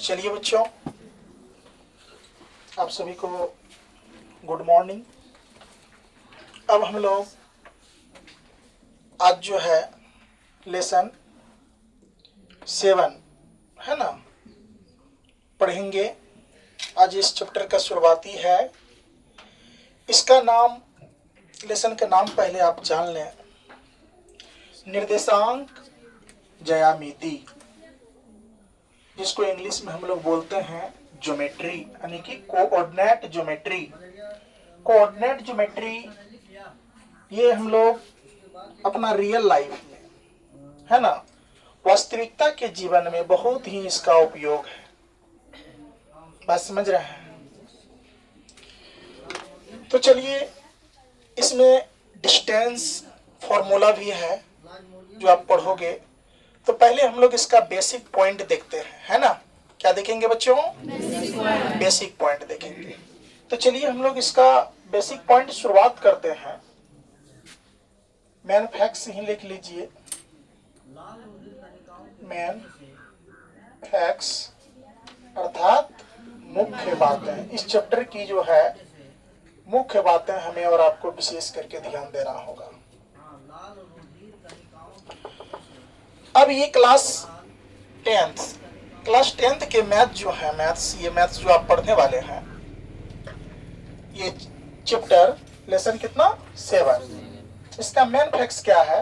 चलिए बच्चों, आप सभी को गुड मॉर्निंग। अब हम लोग आज जो है लेसन 7 है ना पढ़ेंगे। आज इस चैप्टर का शुरुआती है। इसका नाम, लेसन का नाम पहले आप जान लें, निर्देशांक ज्यामिति, जिसको इंग्लिश में हम लोग बोलते हैं ज्योमेट्री, यानी कि कोऑर्डिनेट ज्योमेट्री। कोऑर्डिनेट ज्योमेट्री ये हम लोग अपना रियल लाइफ में, है ना, वास्तविकता के जीवन में बहुत ही इसका उपयोग है। बात समझ रहे हैं? तो चलिए, इसमें डिस्टेंस फॉर्मूला भी है जो आप पढ़ोगे। तो पहले हम लोग इसका बेसिक पॉइंट देखते हैं, है ना। क्या देखेंगे बच्चों? बेसिक पॉइंट देखेंगे। तो चलिए हम लोग इसका बेसिक पॉइंट शुरुआत करते हैं। मैन फैक्ट्स ही लिख लीजिए। मैन फैक्ट्स अर्थात मुख्य बातें। इस चैप्टर की जो है मुख्य बातें हमें और आपको विशेष करके ध्यान देना होगा। अब ये क्लास 10th के मैथ जो है, ये मैथ्स जो आप पढ़ने वाले हैं, ये चैप्टर लेसन कितना 7, इसका मेन फैक्ट्स क्या है।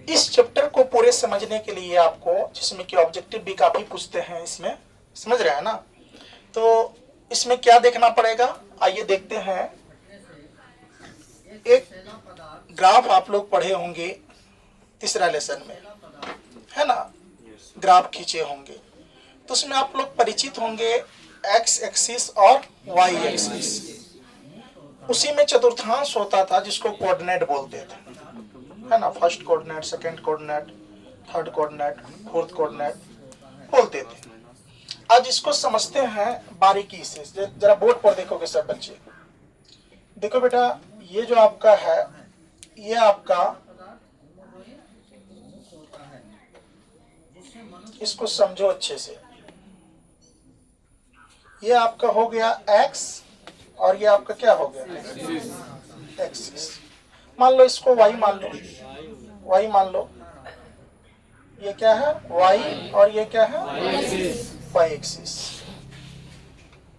इस चैप्टर को पूरे समझने के लिए आपको, जिसमें कि ऑब्जेक्टिव भी काफी पूछते हैं इसमें, समझ रहे हैं ना, तो इसमें क्या देखना पड़ेगा, आइए देखते हैं। एक ग्राफ आप लोग पढ़े होंगे तीसरा लेसन में, है ना, ग्राफ खींचे होंगे, तो उसमें आप लोग परिचित होंगे एक्स एक्सिस और वाई एक्सिस। उसी में चतुर्थांश होता था जिसको कोऑर्डिनेट बोलते थे, है ना। First coordinate, second coordinate, third coordinate, fourth coordinate बोलते थे। आज इसको समझते हैं बारीकी से। जरा बोर्ड पर देखोगे सब बच्चे, देखो बेटा, ये जो आपका है, ये आपका, इसको समझो अच्छे से, ये आपका हो गया एक्स और ये आपका क्या हो गया एक्सिस। मान लो इसको वाई मान लो, वाई मान लो, ये क्या है वाई और ये क्या है वाई एक्सिस।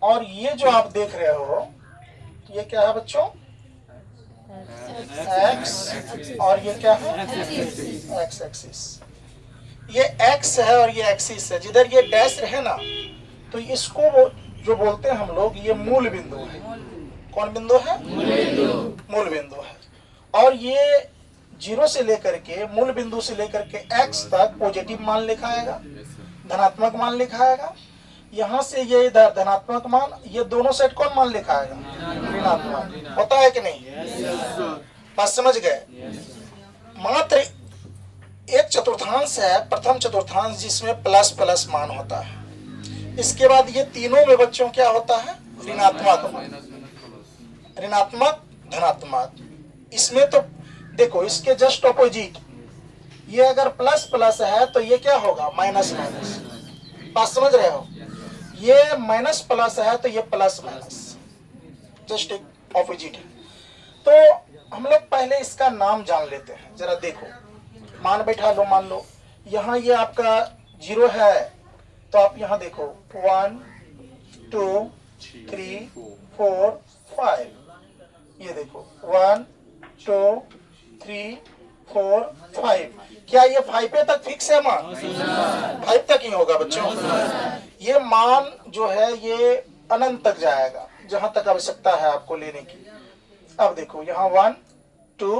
और ये जो आप देख रहे हो ये क्या है बच्चों, एक्स और ये क्या है एक्स एक्सिस। ये एक्स है और ये एक्सिस है। जिधर ये डैश रहे ना, तो इसको जो बोलते हैं हम लोग, ये मूल बिंदु है। कौन बिंदु है? मूल बिंदु है। और ये 0 से लेकर के, मूल बिंदु से लेकर के एक्स तक पॉजिटिव मान लिखाएगा, धनात्मक मान लिखाएगा। यहाँ से ये इधर धनात्मक मान, ये दोनों साइड कौन मान लिखाएगा? ऋणात्मक। होता है कि नहीं? बात समझ गए? मात्र एक चतुर्थांश है, प्रथम चतुर्थांश, जिसमें प्लस प्लस मान होता है। इसके बाद ये तीनों में बच्चों क्या होता है? ऋणात्मक मान, ऋणात्मक धनात्मक। इसमें तो देखो, इसके जस्ट ऑपोजिट, ये अगर प्लस प्लस है तो ये क्या होगा? Minus minus. बात समझ रहे हो? ये माइनस प्लस है तो ये प्लस माइनस, जस्ट एक ऑपोजिट है। तो हम लोग पहले इसका नाम जान लेते हैं। जरा देखो, मान बैठा लो। मान लो यहाँ ये आपका 0 है, तो आप यहाँ देखो 1 2 3 4 5, ये देखो 1 2 3 4 5। क्या ये 5 तक फिक्स है मान? 5 तक ही होगा बच्चों। ये मान जो है ये अनंत तक जाएगा, जहां तक आवश्यकता है आपको लेने की। अब देखो यहाँ 1 2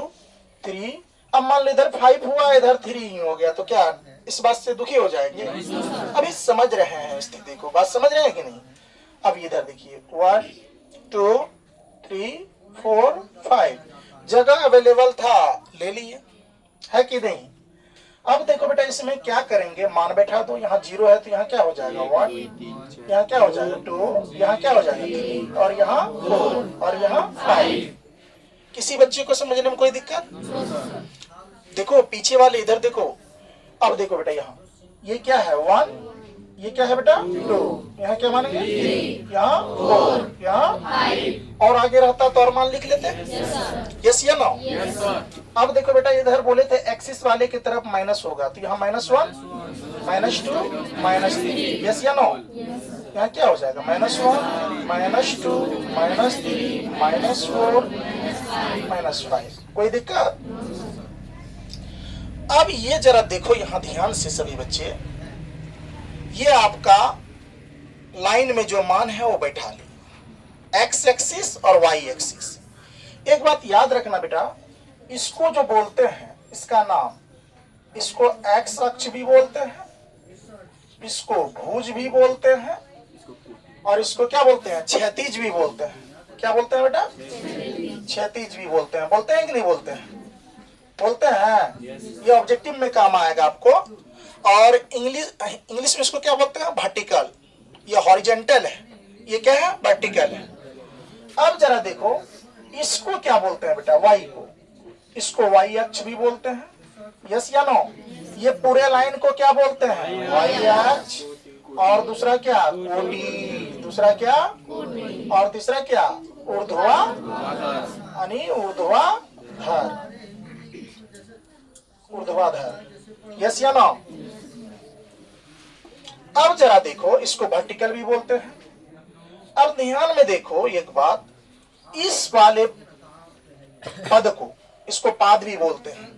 3, अब मान लो इधर 5 हुआ, इधर 3 ही हो गया, तो क्या इस बात से दुखी हो जाएंगे? अभी समझ रहे हैं स्थिति को, बात समझ रहे हैं कि नहीं? अब इधर देखिए 1 2 3 4 5, जगह अवेलेबल था, ले लिए, है कि नहीं? अब देखो बेटा, इसमें क्या करेंगे, मान बैठा दो। यहाँ 0 है तो यहाँ क्या हो जाएगा 1, यहाँ क्या हो जाएगा 2, यहाँ क्या हो जाएगा 3, और यहाँ 4, और यहाँ 5। किसी बच्चे को समझने में कोई दिक्कत? देखो पीछे वाले इधर देखो। अब देखो बेटा, यहाँ ये क्या है 1, ये क्या है बेटा 2, यहाँ क्या मानेंगे 3, यहाँ 4, यहाँ और आगे रहता तो और मान लिख लेते हैं। यस या नो? अब देखो बेटा इधर बोले थे एक्सिस वाले की तरफ माइनस होगा, तो यहाँ -1, -2, -3। यस या नो? यहाँ क्या हो जाएगा -1, -2, -3, -4, -5। कोई दिक्कत? अब ये जरा देखो यहाँ ध्यान से सभी बच्चे, ये आपका लाइन में जो मान है वो बैठा ली, एक्स एक्सिस और वाई एक्सिस। एक बात याद रखना बेटा, इसको जो बोलते हैं इसका नाम, इसको एक्स अक्ष भी बोलते हैं, इसको भुज भी बोलते हैं, और इसको क्या बोलते हैं क्षैतिज भी बोलते हैं। क्या बोलते हैं बेटा? क्षैतिज भी बोलते हैं। बोलते हैं कि नहीं बोलते हैं? बोलते हैं। ये ऑब्जेक्टिव में काम आएगा आपको। और इंग्लिश में इसको क्या बोलते हैं? वर्टिकल। ये हॉरिजॉन्टल है, ये क्या है? वर्टिकल है। अब जरा देखो इसको क्या बोलते हैं बेटा? वाई को। इसको वाई अक्ष भी बोलते हैं। यस या नो? ये पूरे लाइन को क्या बोलते हैं? वाई अक्ष। और दूसरा क्या? कोटि। दूसरा क्या? और तीसरा क्या? ऊर्ध्वाधर, यानी ऊर्ध्वाधर, ऊर्ध्वाधर। यस या नो? अब जरा देखो इसको वर्टिकल भी बोलते हैं। अब ध्यान में देखो एक बात, इस वाले पद को, इसको पाद भी बोलते हैं,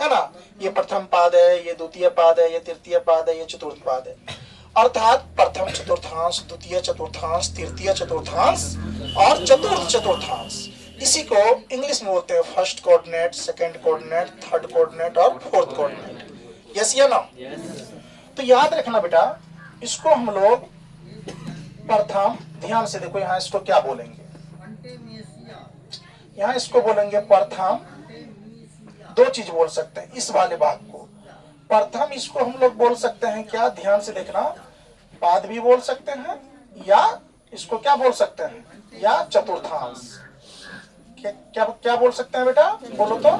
है ना? ये प्रथम पाद है, ये द्वितीय पाद है, ये तृतीय पाद है, ये चतुर्थ पाद है। अर्थात प्रथम चतुर्थांश, द्वितीय चतुर्थांश, तृतीय चतुर्थांश और चतुर्थ चतुर्थांश। इसी को इंग्लिश में बोलते हैं first coordinate, second coordinate, third coordinate और फोर्थ कोऑर्डिनेट। यस या नो? तो याद रखना बेटा, इसको हम लोग प्रथम, ध्यान से देखो यहाँ इसको क्या बोलेंगे, यहाँ इसको बोलेंगे प्रथम। दो चीज बोल सकते हैं इस वाले भाग को। प्रथम इसको हम लोग बोल सकते हैं क्या? ध्यान से देखना, पाद भी बोल सकते हैं, या इसको क्या बोल सकते हैं? या चतुर्थांश। क्या क्या बोल सकते हैं बेटा? बोलो तो।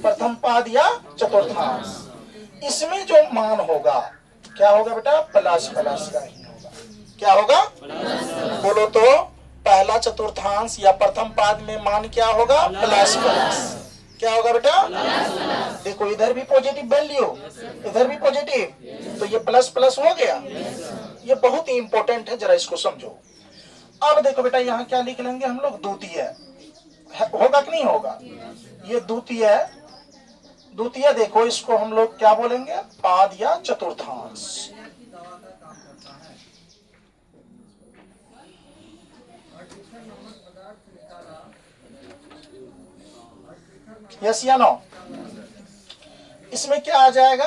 प्रथम पाद या चतुर्थांश। इसमें जो मान होगा क्या होगा बेटा? प्लस प्लस का ही होगा। क्या होगा? बोलो तो। पहला चतुर्थांश या प्रथम पाद में मान क्या होगा? Plus plus. क्या होगा बेटा? देखो इधर भी पॉजिटिव वैल्यू, इधर भी पॉजिटिव, तो ये प्लस प्लस हो गया। ये बहुत ही इंपॉर्टेंट है, जरा इसको समझो। अब देखो बेटा यहाँ क्या लिख लेंगे हम लोग? द्वितीय। होगा कि नहीं होगा? ये द्वितीय। द्वितीय देखो इसको हम लोग क्या बोलेंगे? पाद या चतुर्थांश। यस या नो? इसमें क्या आ जाएगा?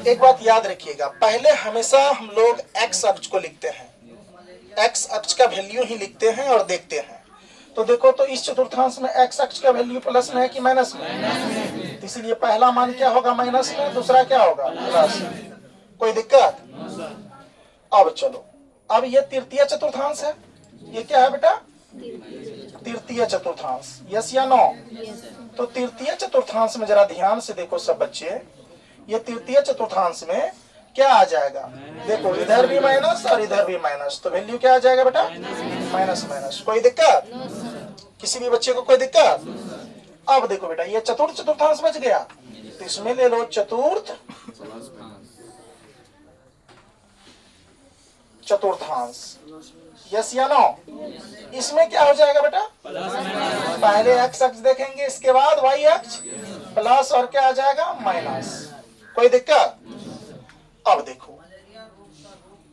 एक बात याद रखिएगा, पहले हमेशा हम लोग एक्स अक्ष को लिखते हैं, एक्स अक्ष का वैल्यू ही लिखते हैं और देखते हैं। तो देखो तो इस चतुर्थांश में एक्स अक्ष का वैल्यू प्लस में है कि माइनस में? तो इसीलिए पहला मान क्या होगा? माइनस में, दूसरा क्या होगा? प्लस में। कोई दिक्कत? अब चलो, अब ये तृतीय चतुर्थांश है। ये क्या है बेटा? तृतीय चतुर्थांश। यस या नो? तो तृतीय चतुर्थांश में जरा ध्यान से देखो सब बच्चे, ये तृतीय चतुर्थांश में क्या आ जाएगा? देखो इधर भी माइनस और इधर भी माइनस, तो वैल्यू क्या आ जाएगा बेटा? Minus minus. कोई दिक्कत? किसी भी बच्चे को कोई दिक्कत? अब देखो बेटा ये चतुर्थ चतुर्थांश बच गया, तो इसमें ले लो चतुर्थ चतुर्थांश। यस या नो? इसमें क्या हो जाएगा बेटा? पहले एक्स अक्ष देखेंगे, इसके बाद वाई अक्ष, प्लस और क्या आ जाएगा? माइनस। कोई दिक्कत? अब देखो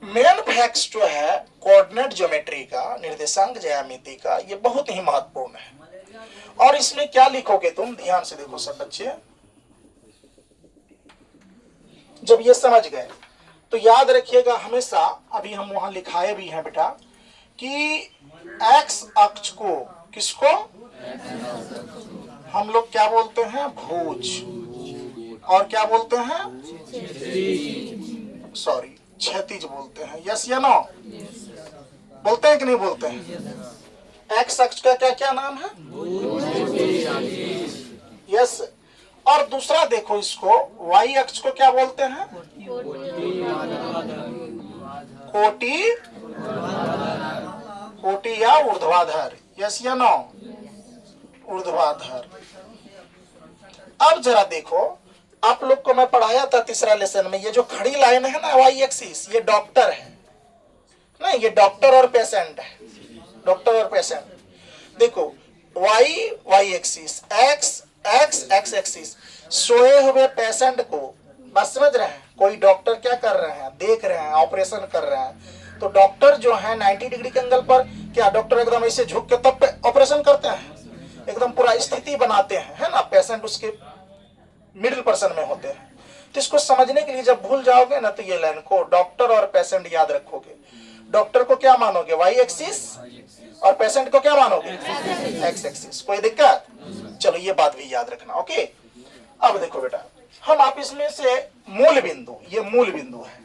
मेन फैक्ट्स जो है कोऑर्डिनेट ज्योमेट्री का, निर्देशांक ज्यामिति का, ये बहुत ही महत्वपूर्ण है। और इसमें क्या लिखोगे तुम? ध्यान से देखो सब बच्चे, जब ये समझ गए तो याद रखिएगा हमेशा, अभी हम वहां लिखाए भी हैं बेटा, कि एक्स अक्ष को, किसको हम लोग क्या बोलते हैं? भुज। और क्या बोलते हैं? सॉरी, क्षैतिज बोलते हैं। यस या नो? बोलते हैं कि नहीं बोलते हैं? एक्स अक्ष का क्या क्या नाम है? यस। और दूसरा देखो इसको, y अक्ष को क्या बोलते हैं? कोटि, कोटि या ऊर्ध्वाधर, यस या नो? ऊर्ध्वाधर। अब जरा देखो, आप लोग को मैं पढ़ाया था तीसरा लेसन में, ये जो खड़ी लाइन है ना वाई एक्सिस, ये डॉक्टर है ना, ये डॉक्टर और पेशेंट है, डॉक्टर और पेशेंट। देखो Y Y axis, X X X axis, सोए हुए पेशेंट को, बात समझ रहे हैं? कोई डॉक्टर क्या कर रहे हैं? देख रहे हैं, ऑपरेशन कर रहे हैं। तो डॉक्टर जो है 90 डिग्री के एंगल पर, क्या डॉक्टर एकदम ऐसे झुक के तब ऑपरेशन करते हैं? एकदम पूरा स्थिति बनाते हैं, है ना? पेशेंट उसके मिडिल पर्सन में होते हैं। तो इसको समझने के लिए जब भूल जाओगे ना, तो ये लाइन को डॉक्टर और पेशेंट याद रखोगे। डॉक्टर को क्या मानोगे? वाई एक्सिस, और पेशेंट को क्या मानोगे? X axis. कोई दिक्कत? चलो ये बात भी याद रखना, ओके। अब देखो बेटा, हम आप इसमें से मूल बिंदु, ये मूल बिंदु है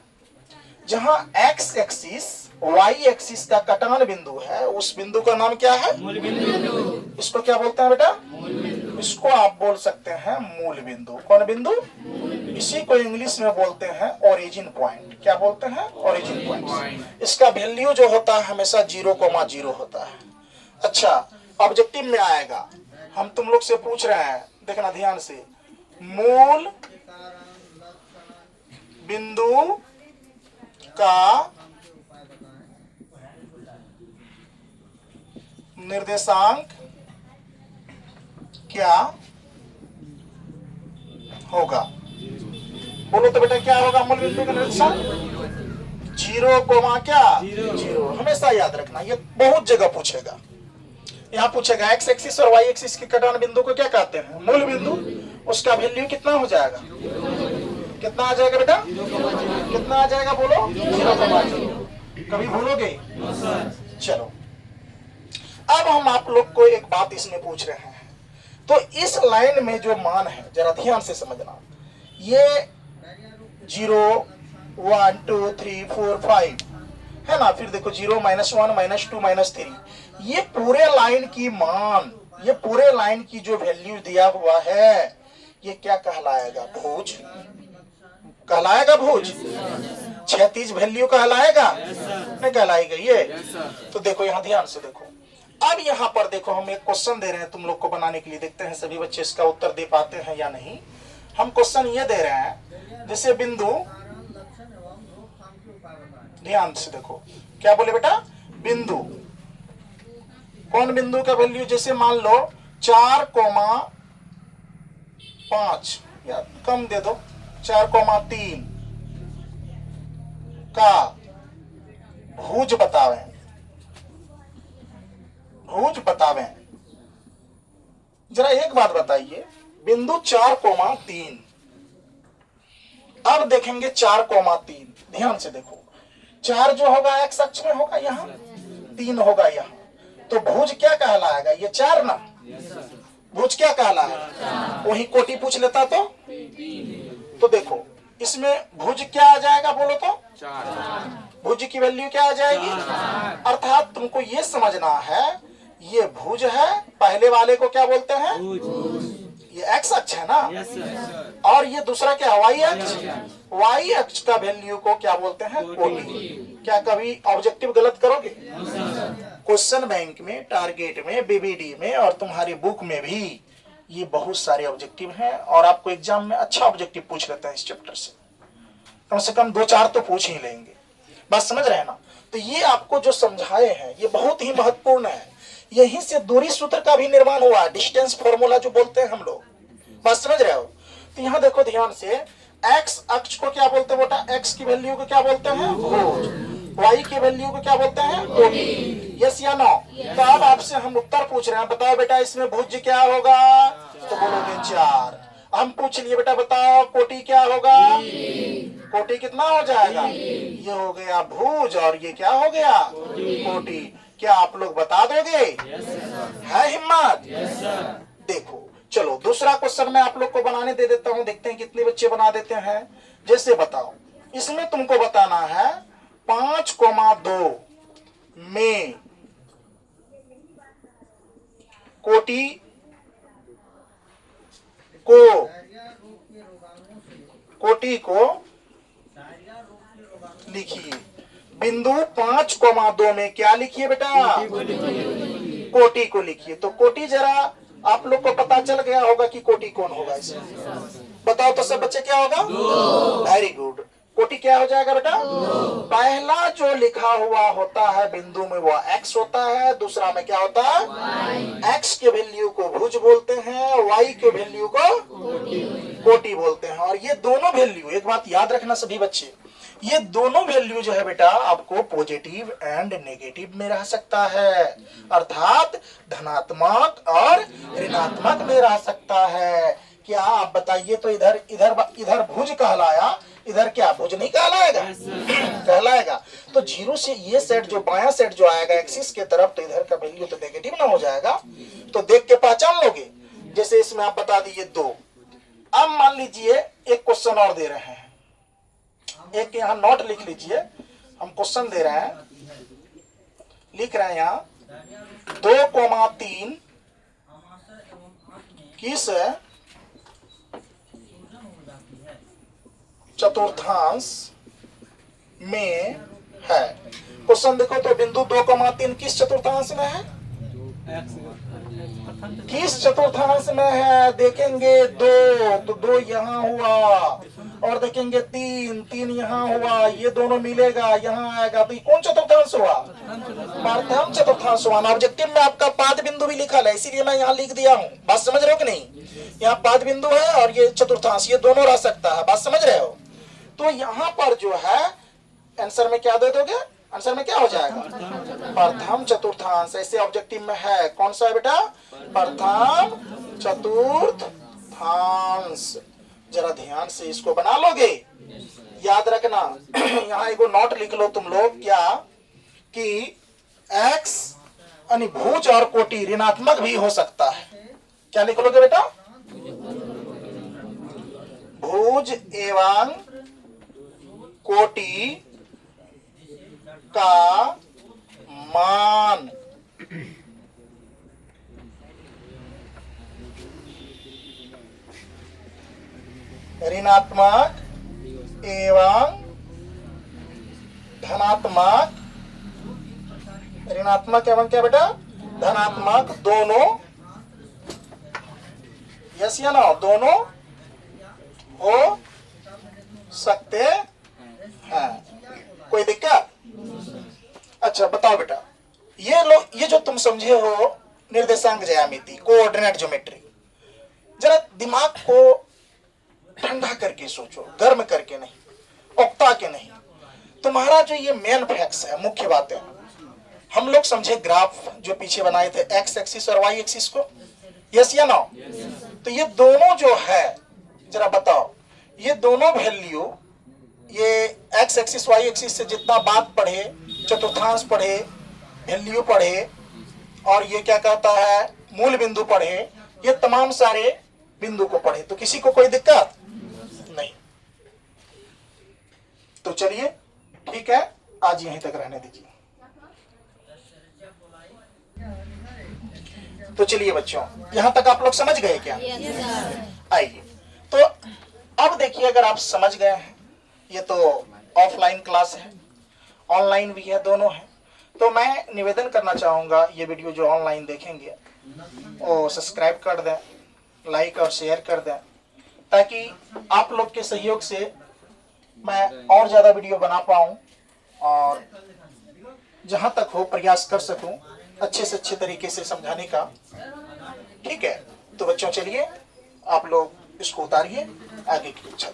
जहां एक्स एक्सिस वाई एक्सिस का कटान बिंदु है, उस बिंदु का नाम क्या है? मूल बिंदु। इसको क्या बोलते हैं बेटा? मूल बिंदु। इसको आप बोल सकते हैं मूल बिंदु। कौन बिंदु? इसी को इंग्लिश में बोलते हैं ओरिजिन पॉइंट। क्या बोलते हैं? Origin point. इसका वैल्यू जो होता है हमेशा 0,0 होता है। अच्छा, ऑब्जेक्टिव में आएगा, हम तुम लोग से पूछ रहे हैं, देखना ध्यान से, मूल बिंदु का निर्देशांक क्या होगा? बोलो तो बेटा, क्या होगा मूल बिंदु का निर्देशांक? 0, क्या? 0। हमेशा याद रखना, ये बहुत जगह पूछेगा। यहाँ पूछेगा एक्स एक्सिस और वाई एक्सिस के कटान बिंदु को क्या कहते हैं? मूल बिंदु। उसका वैल्यू कितना हो जाएगा? कितना आ जाएगा बेटा? कितना आ जाएगा? बोलो। 0,0। कभी भूलोगे? चलो, अब हम आप लोग को एक बात इसमें पूछ रहे हैं। तो इस लाइन में जो मान है, जरा ध्यान से समझना, ये 0, 1, 2, 3, 4, 5 है ना। फिर देखो 0, -1, -2, -3, ये पूरे लाइन की मान, ये पूरे लाइन की जो वैल्यू दिया हुआ है, ये क्या कहलाएगा? भुज कहलाएगा। भुज क्षैतिज वैल्यू कहलाएगा, नहीं कहलाएगा ये? तो देखो यहाँ ध्यान से देखो, अब यहाँ पर देखो, हम एक क्वेश्चन दे रहे हैं तुम लोग को बनाने के लिए, देखते हैं सभी बच्चे इसका उत्तर दे पाते हैं या नहीं। हम क्वेश्चन ये दे रहे हैं, जैसे बिंदु, ध्यान से देखो, क्या बोले बेटा? बिंदु, कौन बिंदु का वैल्यू? जैसे मान लो 4,5 या कम दे दो, 4,3 का भुज बतावे, भुज बतावे। जरा एक बात बताइए, बिंदु 4,3, अब देखेंगे 4,3, ध्यान से देखो, 4 जो होगा एक्स अक्ष में होगा, यहाँ 3 होगा यहाँ, तो भुज क्या कहलाएगा? ये 4 ना? भुज क्या कहलाएगा? वही कोटि पूछ लेता तो देखो इसमें भुज क्या आ जाएगा? बोलो तो। 4। भुज की वैल्यू क्या आ जाएगी? अर्थात तुमको ये समझना है, ये भुज है, पहले वाले को क्या बोलते हैं? ये एक्स अक्ष है ना? और ये दूसरा क्या? वाई अक्ष। वाई अक्ष का वैल्यू को क्या बोलते हैं? कोटि। क्या कभी ऑब्जेक्टिव गलत करोगे? क्वेश्चन बैंक में, टारगेट में, बीबीडी में और तुम्हारी बुक में भी ये बहुत सारे ऑब्जेक्टिव हैं, और आपको एग्जाम में अच्छा ऑब्जेक्टिव पूछ लेते हैं इस चैप्टर से कम 2-4 तो पूछ ही लेंगे। बात समझ रहे हैं ना? तो ये आपको जो समझाए हैं ये बहुत ही महत्वपूर्ण है। यहीं से दूरी सूत्र का भी निर्माण हुआ, डिस्टेंस फॉर्मूला जो बोलते हैं हम लोग। बात समझ रहे हो? तो यहाँ देखो ध्यान से, एक्स अक्ष को क्या बोलते हैं बेटा? एक्स की वैल्यू को क्या बोलते हैं? भुज। वाई की वैल्यू को क्या बोलते हैं? कोटि। यस या नो? तो अब आपसे हम उत्तर पूछ रहे हैं, बताओ बेटा इसमें भुज क्या होगा? तो बोलोगे 4। हम पूछ लिए बेटा, बताओ कोटि क्या होगा? कोटि कितना हो जाएगा? ये हो गया भुज और ये क्या हो गया? कोटि। क्या आप लोग बता दोगे? है हिम्मत? देखो चलो दूसरा क्वेश्चन मैं आप लोग को बनाने दे देता हूं, देखते हैं कितने बच्चे बना देते हैं। जैसे बताओ, इसमें तुमको बताना है 5,2 में कोटि को कोटि को लिखिए। बिंदु 5,2 में क्या लिखिए बेटा? कोटि को लिखिए। तो कोटि जरा आप लोग को पता चल गया होगा कि कोटि कौन होगा इसमें। बताओ तो सब बच्चे, क्या होगा? Very good. कोटि क्या हो जाएगा बेटा? पहला जो लिखा हुआ होता है बिंदु में वो x होता है, दूसरा में क्या होता है? x के वैल्यू को भुज बोलते हैं, y के वैल्यू को कोटि बोलते हैं। और ये दोनों वैल्यू, एक बात याद रखना सभी बच्चे, ये दोनों वैल्यू जो है बेटा आपको पॉजिटिव एंड नेगेटिव में रह सकता है, अर्थात धनात्मक और ऋणात्मक में रह सकता है। क्या आप बताइए तो इधर इधर इधर भुज कहलाया, इधर क्या भुज नहीं कहलाएगा? कहलाएगा। तो 0 से ये सेट जो बायां सेट जो आएगा एक्सिस के तरफ, तो इधर का वैल्यू तो नेगेटिव ना हो जाएगा? तो देख के पहचान लोगे। जैसे इसमें आप बता दीजिए 2। अब मान लीजिए एक क्वेश्चन और दे रहे हैं, एक यहाँ नोट लिख लीजिए। हम क्वेश्चन दे रहे हैं, लिख रहे हैं यहाँ 2,3 किस चतुर्थांश में है? क्वेश्चन देखो तो बिंदु 2,3 किस चतुर्थांश में है? किस चतुर्थांश में है? देखेंगे 2 तो 2 यहाँ हुआ, और देखेंगे 3 यहाँ हुआ, ये दोनों मिलेगा यहाँ आएगा, तो ये कौन चतुर्थांश हुआ? प्रथम चतुर्थांश हुआ। ऑब्जेक्टिव में आपका पाद बिंदु भी लिखा है, इसीलिए मैं यहाँ लिख दिया हूँ। बात समझ रहे हो कि नहीं? यहाँ पाद बिंदु है और ये चतुर्थांश, ये दोनों रह सकता है। बात समझ रहे हो? तो यहाँ पर जो है आंसर में क्या दे दोगे? आंसर में क्या हो जाएगा? प्रथम चतुर्थांश। ऐसे ऑब्जेक्टिव में है, कौन सा है बेटा? प्रथम चतुर्थांश। जरा ध्यान से इसको बना लोगे, याद रखना। यहाँ एगो नोट लिख लो तुम लोग, क्या कि x यानी भुज और कोटि ऋणात्मक भी हो सकता है। क्या लिख लोगे बेटा? भुज एवं कोटि का मान ऋणात्मक एवं धनात्मक, ऋणात्मक एवं क्या बेटा? धनात्मक दोनों, यस या नो, दोनों हो सकते हैं। कोई दिक्कत? अच्छा बताओ बेटा, ये जो तुम समझे हो निर्देशांक ज्यामिति, कोऑर्डिनेट ज्योमेट्री, जरा दिमाग को ठंडा करके सोचो, गर्म करके नहीं, उकता के नहीं। तुम्हारा जो ये मेन फैक्ट्स है, मुख्य बातें, हम लोग समझे ग्राफ जो पीछे बनाए थे एक्स एक्सिस और वाई एक्सिस को, यस या नो? तो ये दोनों जो है, जरा बताओ, ये दोनों वैल्यू, ये एक्स एक्सिस वाई एक्सिस से जितना बात पढ़े, चतुर्थांश पढ़े, वैल्यू पढ़े, और ये क्या कहता है मूल बिंदु पढ़े, ये तमाम सारे बिंदु को पढ़े, तो किसी को कोई दिक्कत नहीं। तो चलिए ठीक है, आज यहीं तक रहने दीजिए। तो चलिए बच्चों, यहां तक आप लोग समझ गए क्या? आइए, तो अब देखिए, अगर आप समझ गए हैं, ये तो ऑफलाइन क्लास है, ऑनलाइन भी है, दोनों है। तो मैं निवेदन करना चाहूंगा, ये वीडियो जो ऑनलाइन देखेंगे वो सब्सक्राइब कर दें, लाइक और शेयर कर दें, ताकि आप लोग के सहयोग से मैं और ज्यादा वीडियो बना पाऊं और जहां तक हो प्रयास कर सकूं अच्छे से अच्छे तरीके से समझाने का। ठीक है, तो बच्चों चलिए आप लोग इसको उतारिए, आगे की इच्छा।